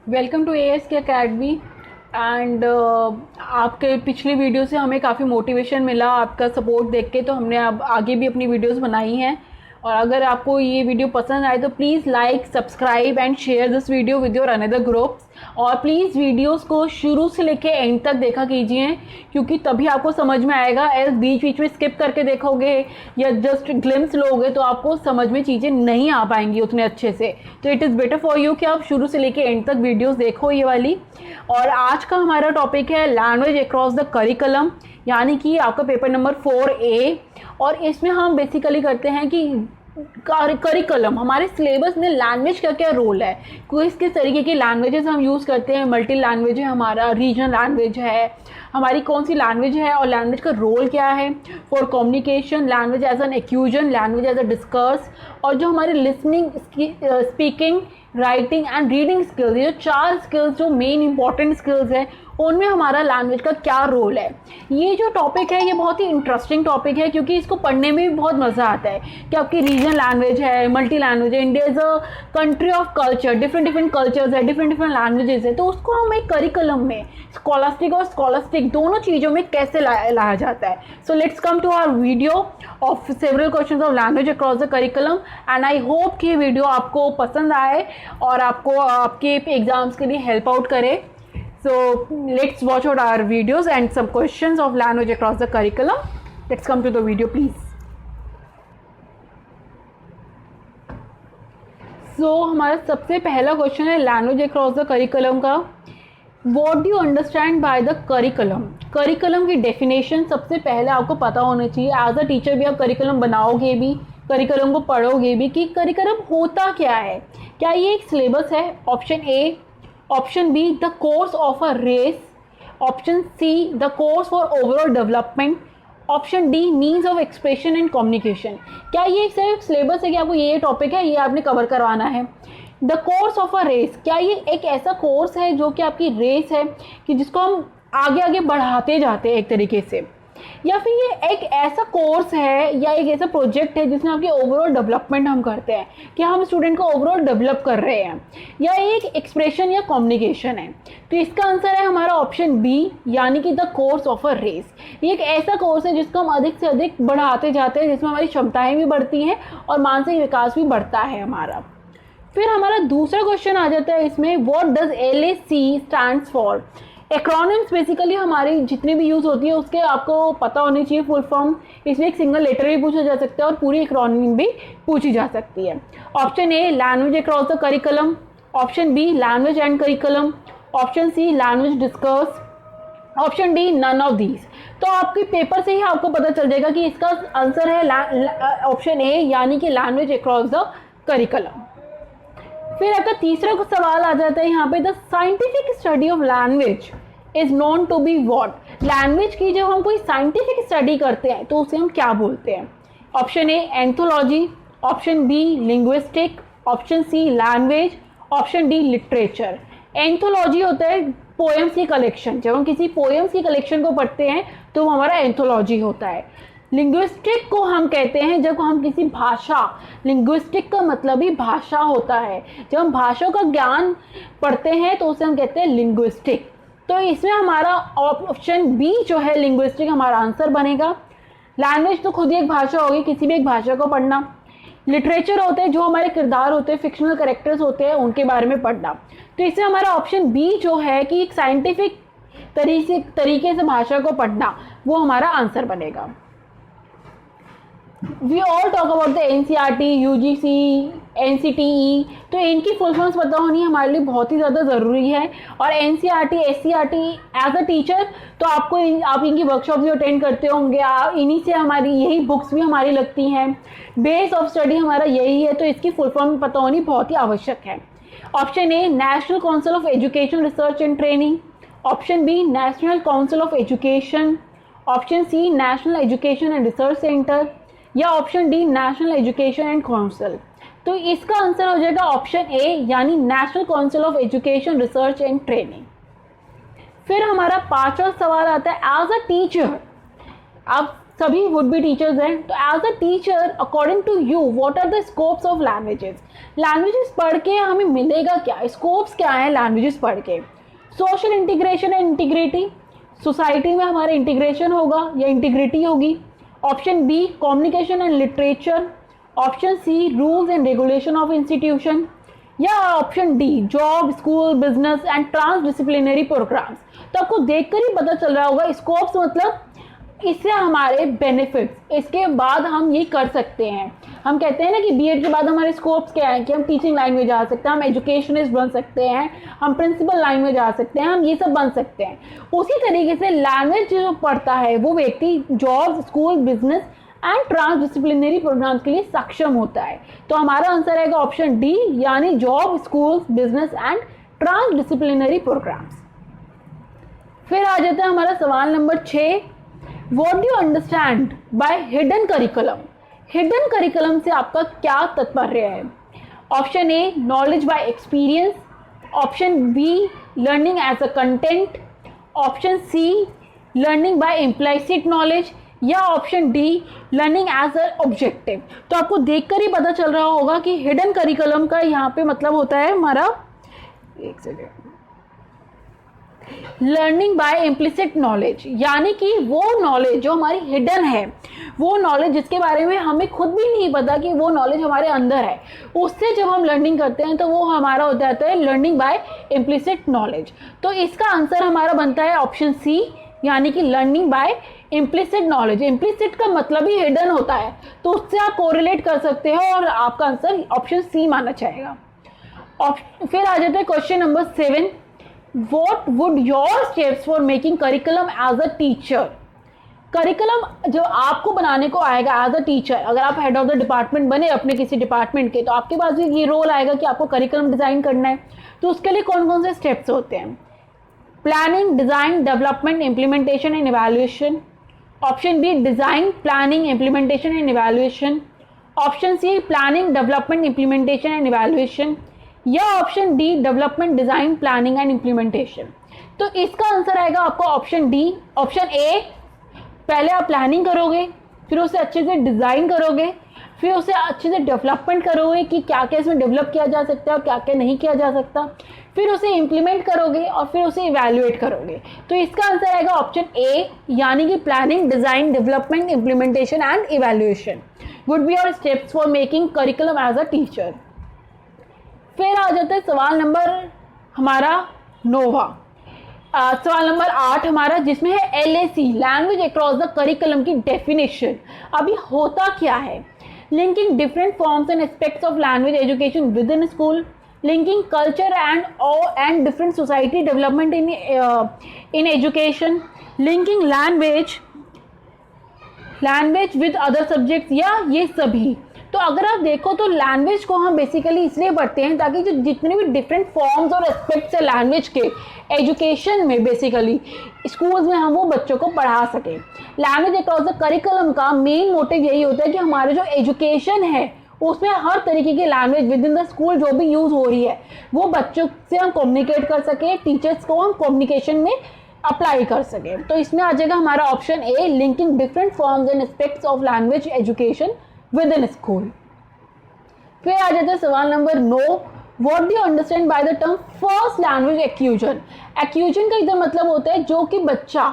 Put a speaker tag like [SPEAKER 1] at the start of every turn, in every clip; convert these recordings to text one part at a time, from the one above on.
[SPEAKER 1] Welcome to as के academy and आपके पिछली वीडियो से हमें काफ़ी मोटिवेशन मिला आपका सपोर्ट देख के, तो हमने अब आगे भी अपनी वीडियोस बनाई हैं। और अगर आपको ये वीडियो पसंद आए तो please like, subscribe and share this video with your another groups. और प्लीज़ वीडियोस को शुरू से लेके एंड तक देखा कीजिए, क्योंकि तभी आपको समझ में आएगा। एज बीच बीच में स्किप करके देखोगे या जस्ट ग्लिम्स लोगे तो आपको समझ में चीज़ें नहीं आ पाएंगी उतने अच्छे से। तो it is better for you कि आप शुरू से लेके एंड तक वीडियोस देखो ये वाली। और आज का हमारा टॉपिक है लैंग्वेज अक्रॉस द करिकुलम, यानी कि आपका पेपर नंबर 4A। और इसमें हम बेसिकली करते हैं कि करिकुलम, हमारे सिलेबस में लैंग्वेज का क्या रोल है, किस किस तरीके की लैंग्वेजेस हम यूज़ करते हैं। मल्टी लैंग्वेज है हमारा, रीजनल लैंग्वेज है हमारी, कौन सी लैंग्वेज है और लैंग्वेज का रोल क्या है for communication, language as an acquisition, language as a discourse, और जो हमारे listening, speaking, writing and reading skills, ये 4 स्किल्स जो मेन इंपॉर्टेंट स्किल्स हैं, उनमें हमारा लैंग्वेज का क्या रोल है। ये जो टॉपिक है ये बहुत ही इंटरेस्टिंग टॉपिक है, क्योंकि इसको पढ़ने में भी बहुत मज़ा आता है कि आपकी रीजनल लैंग्वेज है, मल्टी लैंग्वेज है। India is a country of culture, different different cultures है, डिफरेंट डिफरेंट लैंग्वेजेस है। तो उसको हम एक करिकुलम में स्कॉलास्टिक और स्कॉलास्टिक दोनों चीज़ों में कैसे लाया जाता है। So let's come to our video of several questions of language across the curriculum. And I hope कि ये वीडियो आपको पसंद आए और आपको आपके एग्जाम्स के लिए हेल्प आउट करे। So let's watch out our videos and some questions of language across the curriculum. Let's come to the video, please. So हमारा सबसे पहला क्वेश्चन है लैंग्वेज अक्रॉस द करिकुलम का। What do you understand by the curriculum? Curriculum की definition सबसे पहले आपको पता होना चाहिए। एज अ टीचर भी आप करिकुलम बनाओगे भी, करिकुलम को पढ़ोगे भी कि करिकुलम होता क्या है। क्या ये एक सिलेबस है? Option A. Option B the course of a race. Option C the course for overall development. Option D means of expression and communication. क्या ये सिर्फ सिलेबस है कि आपको ये टॉपिक है, ये आपने कवर करवाना है। The course of a race, क्या ये एक ऐसा कोर्स है जो कि आपकी रेस है कि जिसको हम आगे आगे बढ़ाते जाते हैं एक तरीके से, या फिर ये एक ऐसा कोर्स है या एक ऐसा प्रोजेक्ट है जिसमें आपकी ओवरऑल डेवलपमेंट हम करते हैं कि हम स्टूडेंट को ओवरऑल डेवलप कर रहे हैं, या एक एक्सप्रेशन या कम्युनिकेशन है। तो इसका आंसर है हमारा ऑप्शन बी, यानी कि the course of a race. ये एक ऐसा कोर्स है जिसको हम अधिक से अधिक बढ़ाते जाते हैं, जिसमें हमारी क्षमताएं भी बढ़ती हैं और मानसिक विकास भी बढ़ता है हमारा। फिर हमारा दूसरा क्वेश्चन आ जाता है इसमें, what does LAC stands for. Acronyms basically हमारी जितनी भी यूज़ होती है उसके आपको पता होनी चाहिए फुल फॉर्म। इसमें एक सिंगल लेटर भी पूछा जा सकता है और पूरी एक्रोनिम भी पूछी जा सकती है। Option A language across the curriculum. Option B language and curriculum. Option C language discourse. Option D none of these. तो आपके पेपर से ही आपको पता चल जाएगा कि इसका आंसर है ऑप्शन ए, यानी कि लैंग्वेज अक्रॉस द करिकुलम। फिर आपका तीसरा सवाल आ जाता है यहाँ पे, the scientific study of language is known to be what. Language की जब हम कोई साइंटिफिक स्टडी करते हैं तो उसे हम क्या बोलते हैं। Option A anthology. Option B linguistic. Option C language. Option D literature. Anthology होता है पोएम्स की कलेक्शन, जब हम किसी पोएम्स की कलेक्शन को पढ़ते हैं तो वो हमारा एंथोलॉजी होता है। लिंग्विस्टिक को हम कहते हैं जब हम किसी भाषा, लिंग्विस्टिक का मतलब ही भाषा होता है, जब हम भाषा का ज्ञान पढ़ते हैं तो उसे हम कहते हैं लिंग्विस्टिक। तो इसमें हमारा ऑप्शन बी जो है लिंग्विस्टिक हमारा आंसर बनेगा। लैंग्वेज तो खुद ही एक भाषा होगी, किसी भी एक भाषा को पढ़ना। लिटरेचर होते हैं जो हमारे किरदार होते हैं, फिक्शनल कैरेक्टर्स होते हैं, उनके बारे में पढ़ना। तो इसमें हमारा ऑप्शन बी जो है कि एक साइंटिफिक तरीके से भाषा को पढ़ना, वो हमारा आंसर बनेगा। We all talk about the NCERT, UGC, NCTE, तो इनकी फुल फॉर्म्स पता होनी हमारे लिए बहुत ही ज़्यादा ज़रूरी है। और NCERT, SCERT as a teacher तो आप इनकी वर्कशॉप भी अटेंड करते होंगे, इन्हीं से हमारी यही बुक्स भी हमारी लगती हैं, बेस ऑफ स्टडी हमारा यही है, तो इसकी फुल फॉर्म पता होनी बहुत ही आवश्यक है। Option A National Council of Education Research and Training. Option B National Council of Education. Option C National Education and Research Centre, या option D National Education and Council. तो इसका आंसर हो जाएगा ऑप्शन ए, यानी National Council of Education Research and Training. फिर हमारा पांचवा सवाल आता है, एज अ टीचर आप सभी वुड बी टीचर्स हैं। तो as a teacher according to you what are the scopes of languages, languages पढ़ के हमें मिलेगा क्या, स्कोप्स क्या है लैंग्वेजेस पढ़ के। Social integration and integrity, society में हमारा इंटीग्रेशन होगा या इंटीग्रिटी होगी। Option B communication and literature, option C rules and regulation of institution, या option D job school business and transdisciplinary programmes. तो आपको देखकर ही पता चल रहा होगा स्कोप्स मतलब इससे हमारे बेनिफिट्स, इसके बाद हम ये कर सकते हैं। हम कहते हैं ना कि बीएड के बाद हमारे स्कोप्स क्या है कि हम टीचिंग लाइन में जा सकते हैं, हम एजुकेशनिस्ट बन सकते हैं, हम प्रिंसिपल लाइन में जा सकते हैं, हम ये सब बन सकते हैं। उसी तरीके से लैंग्वेज जो पढ़ता है वो व्यक्ति job school business and transdisciplinary programmes के लिए सक्षम होता है। तो हमारा आंसर आएगा ऑप्शन डी, यानी job school business and transdisciplinary programmes. फिर आ जाता है हमारा सवाल number 6, what do you understand by hidden curriculum. Hidden curriculum से आपका क्या तात्पर्य है। Option A knowledge by experience, option B learning as a content, option C learning by implicit knowledge, या option D learning as a objective. तो आपको देखकर ही पता चल रहा होगा कि हिडन करिकुलम का यहाँ पे मतलब होता है हमारा, एक second, learning by implicit knowledge, यानी कि वो नॉलेज जो हमारी हिडन है, वो नॉलेज जिसके बारे में हमें खुद भी नहीं पता कि वो नॉलेज हमारे अंदर है, उससे जब हम लर्निंग करते हैं तो वो हमारा हो जाता है लर्निंग बाय इम्प्लिसिट नॉलेज। तो इसका आंसर हमारा बनता है ऑप्शन सी, यानी कि learning by implicit knowledge. Implicit का मतलब ही हिडन होता है, तो उससे आप कोरिलेट कर सकते हो और आपका आंसर ऑप्शन सी माना जाएगा। फिर आ जाता है question number 7, What would your steps for making curriculum as a teacher? Curriculum जो आपको बनाने को आएगा एज अ टीचर, अगर आप हेड ऑफ द डिपार्टमेंट बने अपने किसी डिपार्टमेंट के, तो आपके पास भी ये रोल आएगा कि आपको करिकुलम डिज़ाइन करना है। तो उसके लिए कौन कौन से स्टेप्स होते हैं। Planning design development implementation and evaluation, option B design planning implementation and evaluation, option C planning development implementation and evaluation, या option D development design planning and implementation. तो इसका आंसर आएगा आपको ऑप्शन डी। ऑप्शन ए, पहले आप planning करोगे, फिर उसे अच्छे से डिज़ाइन करोगे, फिर उसे अच्छे से डेवलपमेंट करोगे कि क्या क्या इसमें डेवलप किया जा सकता है और क्या क्या नहीं किया जा सकता, फिर उसे इम्प्लीमेंट करोगे और फिर उसे इवैल्यूएट करोगे। तो इसका आंसर आएगा ऑप्शन ए, यानी कि planning design development implementation and evaluation would be your steps for making curriculum as a teacher. फिर आ जाता है सवाल नंबर हमारा 9वां, सवाल नंबर 8 हमारा, जिसमें है LAC language across the curriculum की डेफिनेशन। अभी होता क्या है, linking different forms and aspects of language education within school, linking culture and different society development in education, linking language with other subjects, या ये सभी। तो अगर आप देखो तो लैंग्वेज को हम बेसिकली इसलिए पढ़ते हैं ताकि जो जितने भी डिफरेंट फॉर्म्स और एस्पेक्ट्स है लैंग्वेज के एजुकेशन में, बेसिकली स्कूल्स में हम वो बच्चों को पढ़ा सकें। लैंग्वेज अक्रॉस द करिकुलम का मेन मोटिव यही होता है कि हमारे जो एजुकेशन है उसमें हर तरीके की language with in the school जो भी यूज़ हो रही है वो बच्चों से हम कम्युनिकेट कर सकें, टीचर्स को हम कम्युनिकेशन में अप्लाई कर सकें। तो इसमें आ जाएगा हमारा option A, linking different forms and aspects of language education within school. फिर आ जाता है सवाल number 9, what do you understand by the term first language acquisition. Acquisition का इधर मतलब होता है जो कि बच्चा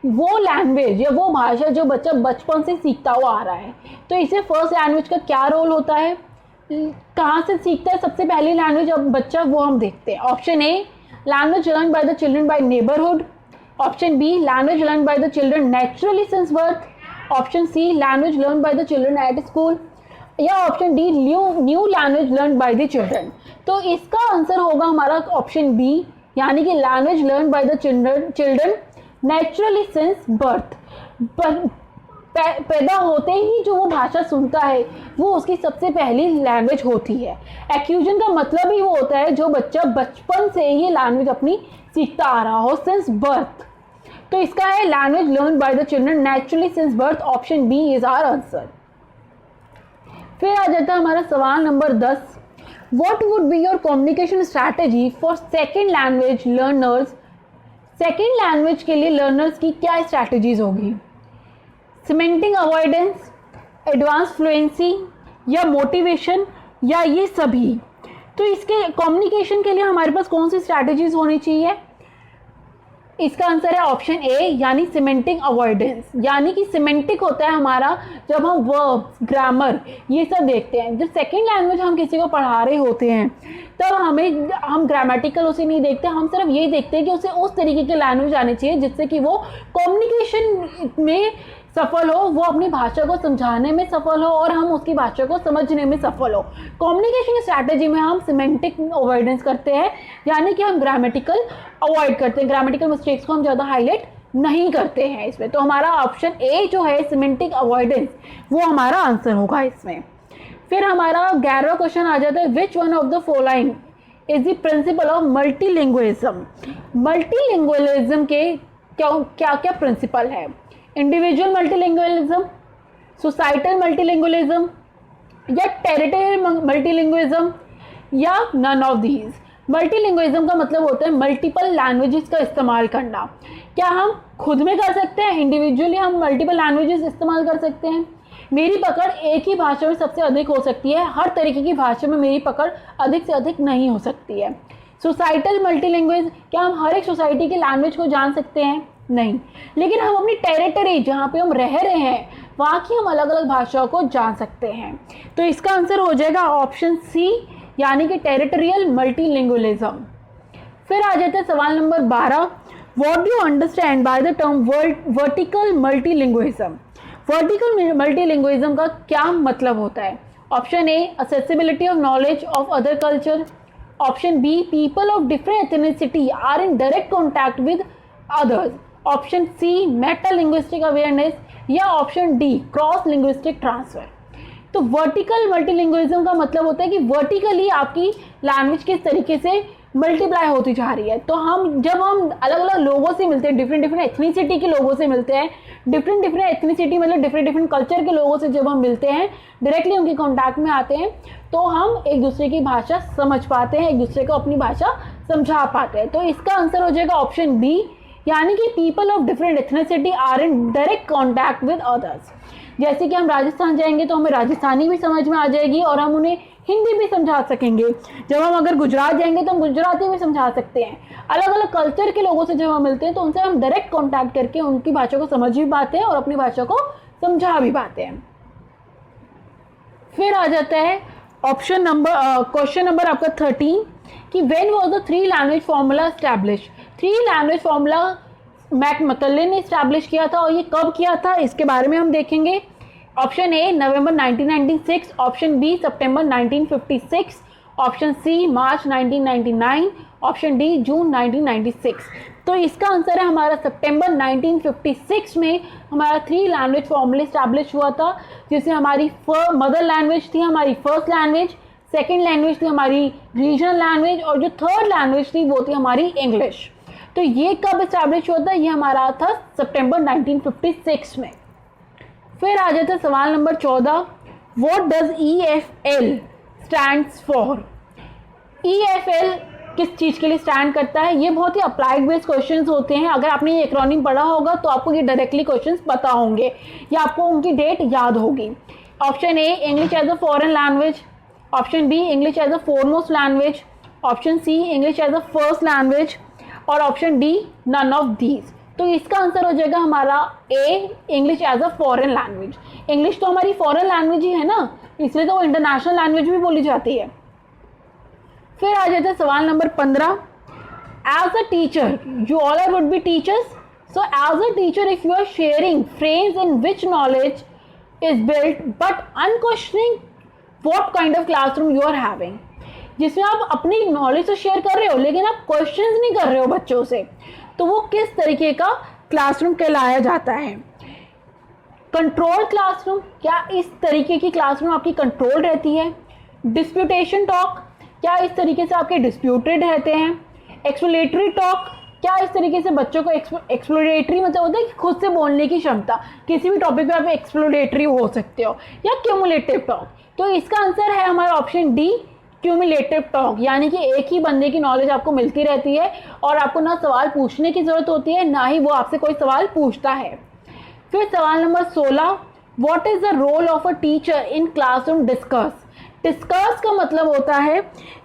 [SPEAKER 1] वो लैंग्वेज या वो भाषा जो बच्चा बचपन से सीखता हुआ आ रहा है। तो इसे फर्स्ट लैंग्वेज का क्या रोल होता है, कहाँ से सीखता है सबसे पहली लैंग्वेज अब बच्चा, वो हम देखते हैं। Option A, language learn by the children by neighbourhood, option B, language learn by the children naturally since birth, option C, language learn by the children at school, या option D, new language learn by the children. तो इसका answer होगा हमारा option B, यानी कि language learn by the children naturally since birth. पैदा होते ही जो वो भाषा सुनता है वो उसकी सबसे पहली लैंग्वेज होती है। एक्यूजन का मतलब ही वो होता है जो बच्चा बचपन से ही लैंग्वेज अपनी सीखता आ रहा हो, सिंस बर्थ। तो इसका है language learn by the children naturally since birth, option B is our answer. फिर आ जाता है हमारा सवाल number 10, what would be your communication strategy for second language learners. Second language के लिए लर्नर्स की क्या स्ट्रैटेजीज होगी। सीमेंटिंग अवॉइडेंस, एडवांस फ्लुएंसी या मोटिवेशन या ये सभी। तो इसके कम्युनिकेशन के लिए हमारे पास कौन सी स्ट्रैटेजीज होनी चाहिए? इसका आंसर है ऑप्शन ए, यानी सीमेंटिंग अवॉइडेंस। यानी कि सीमेंटिक होता है हमारा जब हम वर्ब्स, ग्रामर ये सब देखते हैं। जब सेकेंड लैंग्वेज हम किसी को पढ़ा रहे होते हैं तब हम ग्रामेटिकल उसे नहीं देखते, हम सिर्फ ये देखते हैं कि उसे उस तरीके की लैंग्वेज आनी चाहिए जिससे कि वो कम्युनिकेशन में सफल हो, वो अपनी भाषा को समझाने में सफल हो और हम उसकी भाषा को समझने में सफल हो। कम्युनिकेशन स्ट्रैटेजी में हम सिमेंटिक अवॉइडेंस करते हैं, यानी कि हम ग्रामेटिकल अवॉइड करते हैं, ग्रामेटिकल मिस्टेक्स को हम ज़्यादा हाईलाइट नहीं करते हैं इसमें। तो हमारा ऑप्शन ए जो है सिमेंटिक अवॉइडेंस वो हमारा आंसर होगा इसमें। फिर हमारा 11वां क्वेश्चन आ जाता है, which one of the following is the principle of multilingualism. Multilingualism के क्या क्या प्रिंसिपल है? इंडिविजुअल मल्टीलिंगुअलिज्म, सोसाइटल मल्टीलिंगुअलिज्म या टेरिटोरियल मल्टीलिंगुइज्म या नन ऑफ दीज। मल्टीलिंगुइज्म का मतलब होता है मल्टीपल लैंग्वेजेस का इस्तेमाल करना। क्या हम खुद में कर सकते हैं? इंडिविजुअली हम मल्टीपल लैंग्वेजेस इस्तेमाल कर सकते हैं। मेरी पकड़ एक ही भाषा में सबसे अधिक हो सकती है, हर तरीके की भाषा में मेरी पकड़ अधिक से अधिक नहीं हो सकती है। सोसाइटल मल्टीलिंगुइज, क्या हम हर एक सोसाइटी की लैंग्वेज को जान सकते हैं? नहीं। लेकिन हम अपनी टेरिटरी जहाँ पे हम रह रहे हैं वहाँ की हम अलग अलग भाषाओं को जान सकते हैं। तो इसका आंसर हो जाएगा ऑप्शन सी, यानी कि टेरिटोरियल मल्टीलिंगुअलिज्म। फिर आ जाते हैं सवाल number 12, what do you understand by the term vertical multilinguism. Vertical multilinguism का क्या मतलब होता है? Option A, accessibility of knowledge of other culture. Option B, people of different ethnicity are in direct contact with others. Option C, meta linguistic awareness या option D, cross linguistic transfer. तो vertical multilinguism का मतलब होता है कि vertically आपकी language किस तरीके से मल्टीप्लाई होती जा रही है। तो जब हम अलग अलग लोगों से मिलते हैं, डिफरेंट एथनिसिटी के लोगों से मिलते हैं, डिफरेंट एथनिसिटी मतलब डिफरेंट कल्चर के लोगों से जब हम मिलते हैं, डायरेक्टली उनके कॉन्टैक्ट में आते हैं, तो हम एक दूसरे की भाषा समझ पाते हैं, एक दूसरे को अपनी भाषा समझा पाते हैं। तो इसका आंसर हो जाएगा ऑप्शन बी, यानी कि people of different ethnicity are in direct contact with others. जैसे कि हम राजस्थान जाएंगे तो हमें राजस्थानी भी समझ में आ जाएगी और हम उन्हें हिंदी भी समझा सकेंगे। जब हम अगर गुजरात जाएंगे तो हम गुजराती भी समझा सकते हैं। अलग अलग कल्चर के लोगों से जब हम मिलते हैं तो उनसे हम डायरेक्ट कॉन्टैक्ट करके उनकी भाषा को समझ भी पाते हैं और अपनी भाषा को समझा भी पाते हैं। फिर आ जाता है क्वेश्चन नंबर आपका 13 कि when was the 3 language formula establish. 3 language formula मैकमथले ने एस्टैब्लिश किया था और ये कब किया था इसके बारे में हम देखेंगे। ऑप्शन ए, नवंबर 1996, ऑप्शन बी, सितंबर 1956, ऑप्शन सी, मार्च 1999, ऑप्शन डी, जून 1996। तो इसका आंसर है हमारा सितंबर 1956 में हमारा 3 लैंग्वेज फॉर्मूला एस्टैब्लिश हुआ था, जिसमें हमारी मदर लैंग्वेज थी हमारी फर्स्ट लैंग्वेज, सेकेंड लैंग्वेज थी हमारी रीजनल लैंग्वेज और जो थर्ड लैंग्वेज थी वो थी हमारी इंग्लिश। तो ये कब एस्टैब्लिश हुआ था? ये हमारा था सितंबर 1956 में। फिर आ जाता है सवाल number 14, what does EFL stands for. EFL किस चीज़ के लिए स्टैंड करता है? ये बहुत ही अप्लाइड बेस्ड क्वेश्चंस होते हैं। अगर आपने ये एक्रोनिम पढ़ा होगा तो आपको ये डायरेक्टली क्वेश्चंस पता होंगे या आपको उनकी डेट याद होगी। Option A, English as a foreign language, option B, English as a foremost language, option C, English as a first language और option D, none of these. तो इसका आंसर हो जाएगा हमारा ए, English as a foreign language. English तो हमारी foreign language ही है ना, इसलिए तो वो इंटरनेशनल लैंग्वेज भी बोली जाती है। फिर आ जाता है सवाल number 15, as a teacher you all are would be teachers, so as a teacher if you are sharing frames in which knowledge is built but unquestioning what kind of classroom you are having. जिसमें आप अपनी knowledge तो share कर रहे हो लेकिन आप questions नहीं कर रहे हो बच्चों से, तो वो किस तरीके का क्लासरूम कहलाया जाता है? कंट्रोल क्लासरूम, क्या इस तरीके की क्लासरूम आपकी कंट्रोल रहती है? डिस्प्यूटेशन टॉक, क्या इस तरीके से आपके डिस्प्यूटेड रहते हैं? एक्सप्लोरेटरी टॉक, क्या इस तरीके से बच्चों को एक्सप्लोरेटरी मतलब होता है कि खुद से बोलने की क्षमता, किसी भी टॉपिक पे आप एक्सप्लोरेटरी हो सकते हो, या क्यूमुलेटिव टॉक। तो इसका आंसर है हमारा ऑप्शन डी, क्यूमुलेटिव टॉक, यानी कि एक ही बंदे की नॉलेज आपको मिलती रहती है और आपको ना सवाल पूछने की ज़रूरत होती है ना ही वो आपसे कोई सवाल पूछता है। फिर सवाल number 16, what is the role of a teacher in classroom discuss. Discuss का मतलब होता है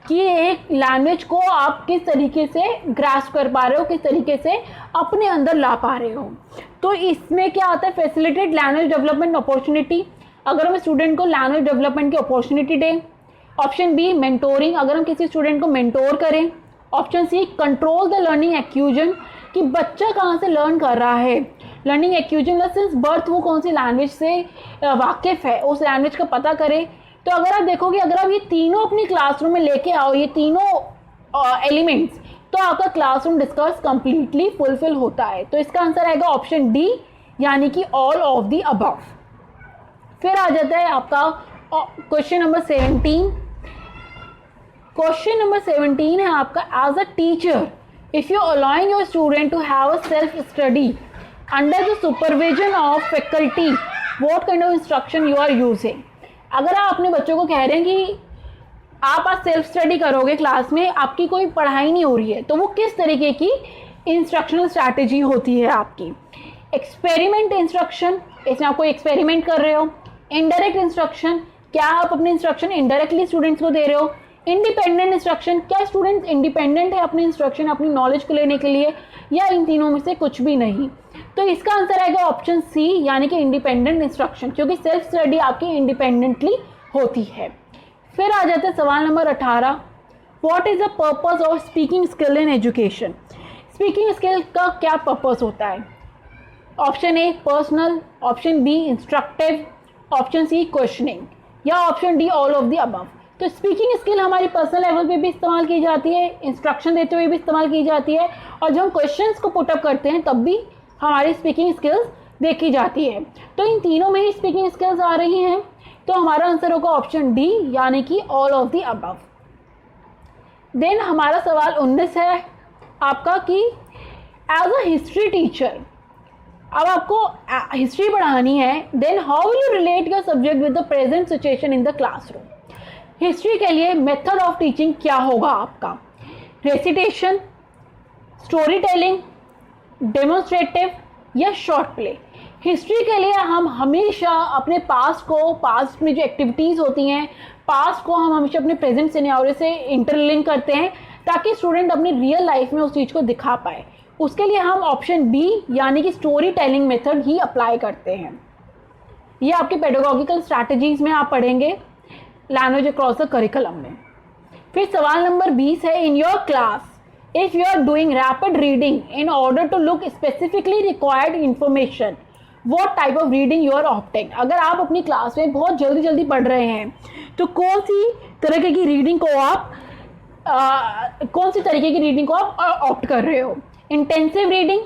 [SPEAKER 1] कि एक लैंग्वेज को आप किस तरीके से ग्रास्प कर पा रहे हो, किस तरीके से अपने अंदर ला पा रहे हो। तो इसमें क्या आता है, फैसिलिटेट लैंग्वेज डेवलपमेंट अपॉर्चुनिटी, अगर हम स्टूडेंट को लैंग्वेज डेवलपमेंट की अपॉर्चुनिटी दें। ऑप्शन बी, मेंटोरिंग, अगर हम किसी स्टूडेंट को मेंटोर करें। Option C, control the learning acquisition, कि बच्चा कहाँ से लर्न कर रहा है। लर्निंग एक्यूजन सिंस बर्थ वो कौन सी लैंग्वेज से वाकिफ़ है, उस लैंग्वेज का पता करे। तो अगर आप देखोगे, अगर आप ये तीनों अपनी क्लासरूम में लेके आओ, ये तीनों एलिमेंट्स, तो आपका क्लासरूम डिस्कस कंप्लीटली फुलफिल होता है। तो इसका आंसर आएगा ऑप्शन डी, यानी कि ऑल ऑफ द अबव। फिर आ जाता है आपका क्वेश्चन नंबर 17। क्वेश्चन नंबर 17 है आपका, as a teacher if you allowing your student to have a self study under the supervision of faculty, what kind of instruction you are using. अगर आप अपने बच्चों को कह रहे हैं कि आप आज सेल्फ स्टडी करोगे, क्लास में आपकी कोई पढ़ाई नहीं हो रही है, तो वो किस तरीके की इंस्ट्रक्शनल स्ट्रैटेजी होती है आपकी। एक्सपेरिमेंट इंस्ट्रक्शन, इसमें आप कोई एक्सपेरिमेंट कर रहे हो। इनडायरेक्ट इंस्ट्रक्शन, क्या आप अपने इंस्ट्रक्शन इनडायरेक्टली स्टूडेंट्स को दे रहे हो। इंडिपेंडेंट इंस्ट्रक्शन, क्या स्टूडेंट इंडिपेंडेंट है अपनी इंस्ट्रक्शन अपनी नॉलेज को लेने के लिए, या इन तीनों में से कुछ भी नहीं। तो इसका आंसर आएगा ऑप्शन सी, यानी कि इंडिपेंडेंट इंस्ट्रक्शन, क्योंकि सेल्फ स्टडी आपकी इंडिपेंडेंटली होती है। फिर आ जाते हैं सवाल number 18, what is the purpose of speaking skill in education. Speaking skill का क्या पर्पस होता है। Option A personal, option B instructive, option C questioning, या option D all of the above. तो स्पीकिंग स्किल हमारी पर्सनल लेवल पे भी इस्तेमाल की जाती है, इंस्ट्रक्शन देते हुए भी इस्तेमाल की जाती है, और जब हम क्वेश्चंस को पुटअप करते हैं तब भी हमारी स्पीकिंग स्किल्स देखी जाती है। तो इन तीनों में ही स्पीकिंग स्किल्स आ रही हैं, तो हमारा आंसर होगा ऑप्शन डी, यानी कि all of the above. Then हमारा सवाल 19 है आपका कि एज अ हिस्ट्री टीचर, अब आपको हिस्ट्री पढ़ानी है, then how will you relate your subject with the present situation in the classroom. History के लिए मेथड ऑफ टीचिंग क्या होगा आपका, रेसिटेशन, स्टोरी टेलिंग, डेमोन्स्ट्रेटिव, या शॉर्ट प्ले। हिस्ट्री के लिए हम हमेशा अपने पास्ट में जो एक्टिविटीज़ होती हैं, पास्ट को हम हमेशा अपने प्रेजेंट सिनेरियो से इंटरलिंक करते हैं, ताकि स्टूडेंट अपनी रियल लाइफ में उस चीज़ को दिखा पाए। उसके लिए हम ऑप्शन बी, यानी कि स्टोरी टेलिंग मेथड ही अप्लाई करते हैं। ये आपके पेडागॉजिकल स्ट्रैटेजीज में आप पढ़ेंगे लैंग्वेज अक्रॉस द करिकुलम में। फिर सवाल नंबर 20 है, in your class if you are doing rapid reading in order to look specifically required information, what type of reading you are opting. अगर आप अपनी क्लास में बहुत जल्दी जल्दी पढ़ रहे हैं, तो कौन सी तरीके की रीडिंग को आप ऑप्ट कर रहे हो। इंटेंसिव रीडिंग,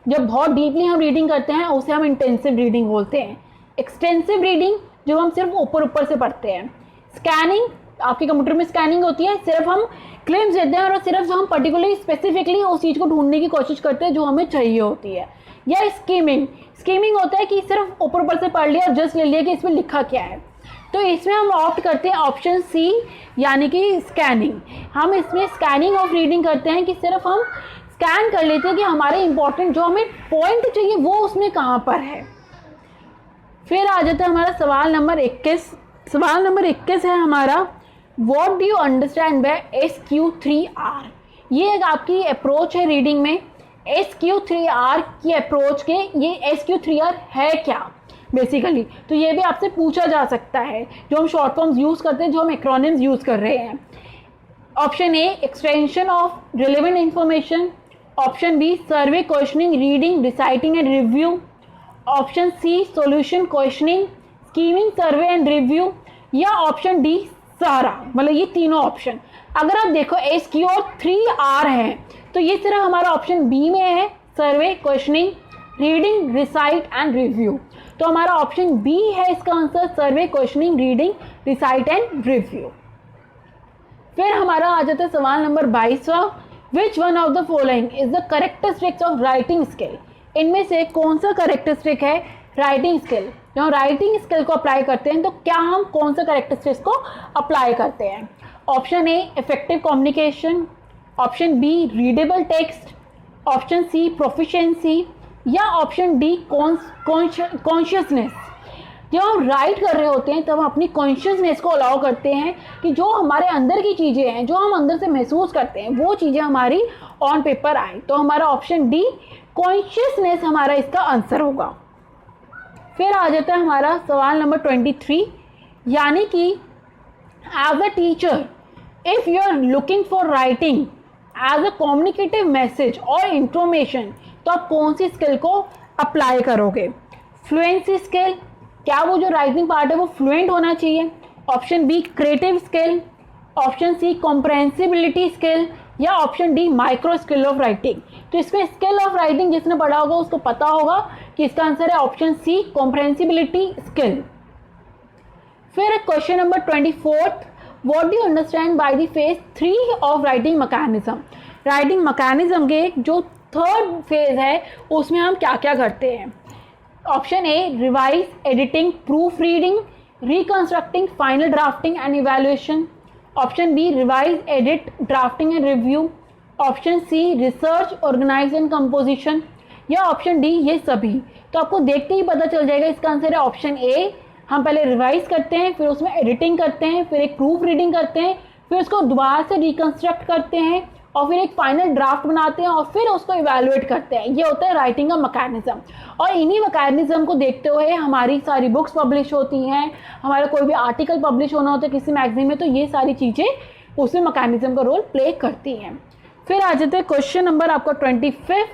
[SPEAKER 1] जब बहुत डीपली हम रीडिंग करते हैं उसे हम इंटेंसिव रीडिंग बोलते हैं। एक्सटेंसिव रीडिंग, जो हम सिर्फ ऊपर से पढ़ते हैं। स्कैनिंग, आपके कंप्यूटर में स्कैनिंग होती है, सिर्फ हम क्लेम्स देते हैं और सिर्फ हम पर्टिकुलरली स्पेसिफिकली उस चीज़ को ढूंढने की कोशिश करते हैं जो हमें चाहिए होती है। या स्कीमिंग होता है कि सिर्फ ऊपर से पढ़ लिया और जस्ट ले लिया कि इसमें लिखा क्या है। तो इसमें हम ऑप्ट करते हैं ऑप्शन सी, यानी कि स्कैनिंग। हम इसमें स्कैनिंग ऑफ रीडिंग करते हैं कि सिर्फ हम स्कैन कर लेते हैं कि हमारे इंपॉर्टेंट जो हमें पॉइंट चाहिए वो उसमें कहाँ पर है। फिर आ जाता है हमारा सवाल नंबर 21। सवाल नंबर 21 है हमारा, what do you understand bye SQ3R। ये एक आपकी अप्रोच है रीडिंग में। SQ3R की अप्रोच के ये SQ3R है क्या बेसिकली, तो ये भी आपसे पूछा जा सकता है। जो हम शॉर्ट फॉर्म्स यूज़ करते हैं, जो हम एक्रोनिम्स यूज़ कर रहे हैं। Option A extension of relevant information, option B survey questioning reading reciting and review, option C solution questioning skimming survey and review, या ऑप्शन डी सारा। मतलब ये तीनों ऑप्शन अगर आप देखो SQ और 3R है, तो ये सिर्फ हमारा ऑप्शन बी में है, survey questioning reading recite and review. तो हमारा ऑप्शन बी है इसका answer, survey questioning reading recite and review. फिर हमारा आ जाता है सवाल नंबर 22वां, which one of the following is the characteristics of writing skill. इनमें से कौन सा करेक्टरिस्टिक है राइटिंग स्किल। जब हम राइटिंग स्किल को अप्लाई करते हैं तो क्या हम कौन सा करेक्टरिस्टिक्स को अप्लाई करते हैं। Option A effective communication, option B readable text, option C proficiency, या ऑप्शन डी कॉन्शियसनेस। जब हम राइट कर रहे होते हैं तब हम अपनी कॉन्शियसनेस को अलाउ करते हैं कि जो हमारे अंदर की चीज़ें हैं, जो हम अंदर से महसूस करते हैं, वो चीज़ें हमारी ऑन पेपर आए। तो हमारा ऑप्शन डी कॉन्शियसनेस हमारा इसका आंसर होगा। फिर आ जाता है हमारा सवाल नंबर 23, यानी कि as a teacher if you are looking for writing as a communicative message और इंफॉर्मेशन, तो आप कौन सी स्किल को अप्लाई करोगे? फ्लुएंसी स्किल, क्या वो जो राइटिंग पार्ट है वो फ्लुएंट होना चाहिए? Option B creative skill, option C comprehensibility skill, या option D micro skill of writing. तो इसमें स्किल ऑफ राइटिंग जिसने पढ़ा होगा उसको पता होगा कि इसका आंसर है ऑप्शन सी कॉम्प्रहेंसिबिलिटी स्किल। फिर question number 24, what do you understand by the phase 3 of writing mechanism? Writing mechanism के जो थर्ड फेज है उसमें हम क्या क्या करते हैं? Option A revise, editing, proof reading, reconstructing, final drafting and evaluation. Option B revise, edit, drafting and review. Option C research, organise and composition, या ऑप्शन डी ये सभी। तो आपको देखते ही पता चल जाएगा इसका आंसर है ऑप्शन ए। हम पहले रिवाइज करते हैं, फिर उसमें एडिटिंग करते हैं, फिर एक प्रूफ रीडिंग करते हैं, फिर उसको दोबारा से रिकंस्ट्रक्ट करते हैं और फिर एक फाइनल ड्राफ्ट बनाते हैं और फिर उसको इवैल्यूएट करते हैं। ये होता है राइटिंग का मैकेनिज्म। और इन्हीं मैकेनिज्म को देखते हुए हमारी सारी बुक्स पब्लिश होती हैं, हमारा कोई भी आर्टिकल पब्लिश होना होता है किसी मैगजीन में, तो ये सारी चीज़ें उसमें मैकेनिज्म का रोल प्ले करती हैं। फिर आ जाते हैं क्वेश्चन नंबर आपका 25,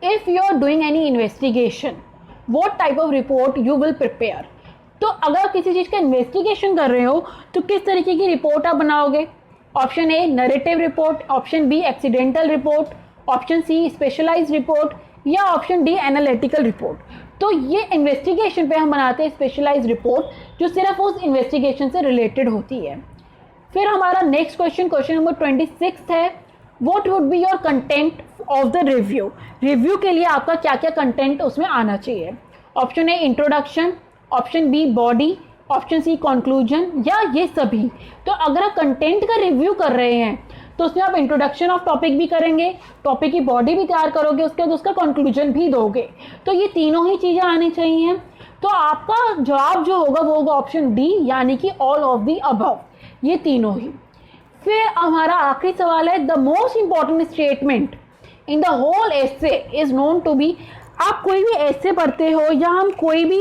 [SPEAKER 1] if you are doing any investigation what type of report you will prepare? तो अगर किसी चीज़ का इन्वेस्टिगेशन कर रहे हो तो किस तरीके की रिपोर्ट आप बनाओगे? Option A narrative report, option B accidental report, option C specialised report, या ऑप्शन डी एनालिटिकल रिपोर्ट। तो ये इन्वेस्टिगेशन पे हम बनाते हैं स्पेशलाइज्ड रिपोर्ट जो सिर्फ उस इन्वेस्टिगेशन से रिलेटेड होती है। फिर हमारा नेक्स्ट क्वेश्चन, क्वेश्चन नंबर 26 है, what would be your content of the review? Review के लिए आपका क्या क्या कंटेंट उसमें आना चाहिए? Option A introduction, option B body, option C conclusion, या ये सभी। तो अगर आप कंटेंट का रिव्यू कर रहे हैं तो उसमें आप इंट्रोडक्शन ऑफ टॉपिक भी करेंगे, टॉपिक की बॉडी भी तैयार करोगे, उसके बाद उसका कंक्लूजन भी दोगे। तो ये तीनों ही चीज़ें आनी चाहिए। तो आपका जवाब जो होगा वो होगा ऑप्शन डी, यानी कि ऑल ऑफ दी अबव, ये तीनों ही। फिर हमारा आखिरी सवाल है, the most important statement in the whole essay is known to be. आप कोई भी ऐसे पढ़ते हो या हम कोई भी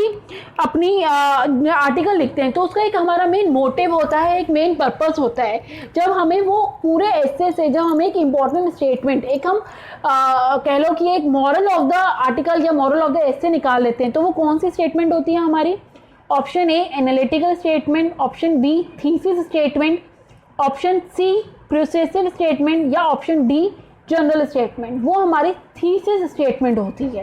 [SPEAKER 1] अपनी आर्टिकल लिखते हैं तो उसका एक हमारा मेन मोटिव होता है, एक मेन पर्पस होता है। जब हमें वो पूरे ऐसे से जब हम एक इम्पॉर्टेंट स्टेटमेंट, एक हम कह लो कि एक मॉरल ऑफ द आर्टिकल या मॉरल ऑफ द ऐसे निकाल लेते हैं, तो वो कौन सी स्टेटमेंट होती है हमारी? Option A analytical statement, option B thesis statement, option C processive statement, या ऑप्शन डी जनरल स्टेटमेंट। वो हमारी थीसिस स्टेटमेंट होती है।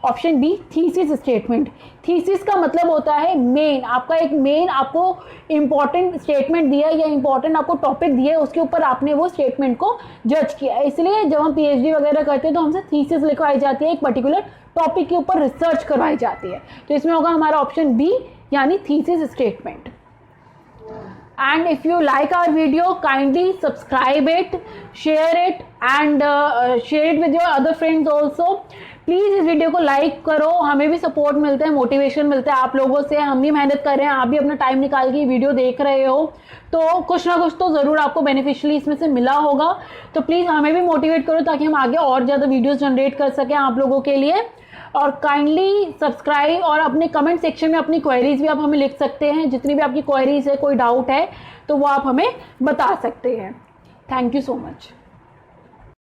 [SPEAKER 1] Option B thesis statement. Thesis का मतलब होता है मेन, आपका एक मेन आपको इंपॉर्टेंट स्टेटमेंट दिया है या इंपॉर्टेंट आपको टॉपिक दिया है, उसके ऊपर आपने वो स्टेटमेंट को जज किया है। इसलिए जब हम पीएचडी वगैरह करते हैं तो हमसे थीसिस लिखवाई जाती है, एक पर्टिकुलर टॉपिक के ऊपर रिसर्च करवाई जाती है। तो इसमें होगा हमारा ऑप्शन बी, यानी thesis statement. And if you like our video, kindly subscribe it, share it and share it with your other friends also. Please इस वीडियो को लाइक करो, हमें भी सपोर्ट मिलता है, मोटिवेशन मिलता है आप लोगों से। हम भी मेहनत कर रहे हैं, आप भी अपना टाइम निकाल के वीडियो देख रहे हो, तो कुछ ना कुछ तो ज़रूर आपको बेनिफिशियली इसमें से मिला होगा। तो प्लीज़ हमें भी मोटिवेट करो ताकि हम आगे और ज़्यादा वीडियोज़ जनरेट कर सकें आप लोगों के लिए। और काइंडली सब्सक्राइब और अपने कमेंट सेक्शन में अपनी क्वेरीज भी आप हमें लिख सकते हैं। जितनी भी आपकी क्वेरीज है, कोई डाउट है तो वो आप हमें बता सकते हैं। Thank you so much.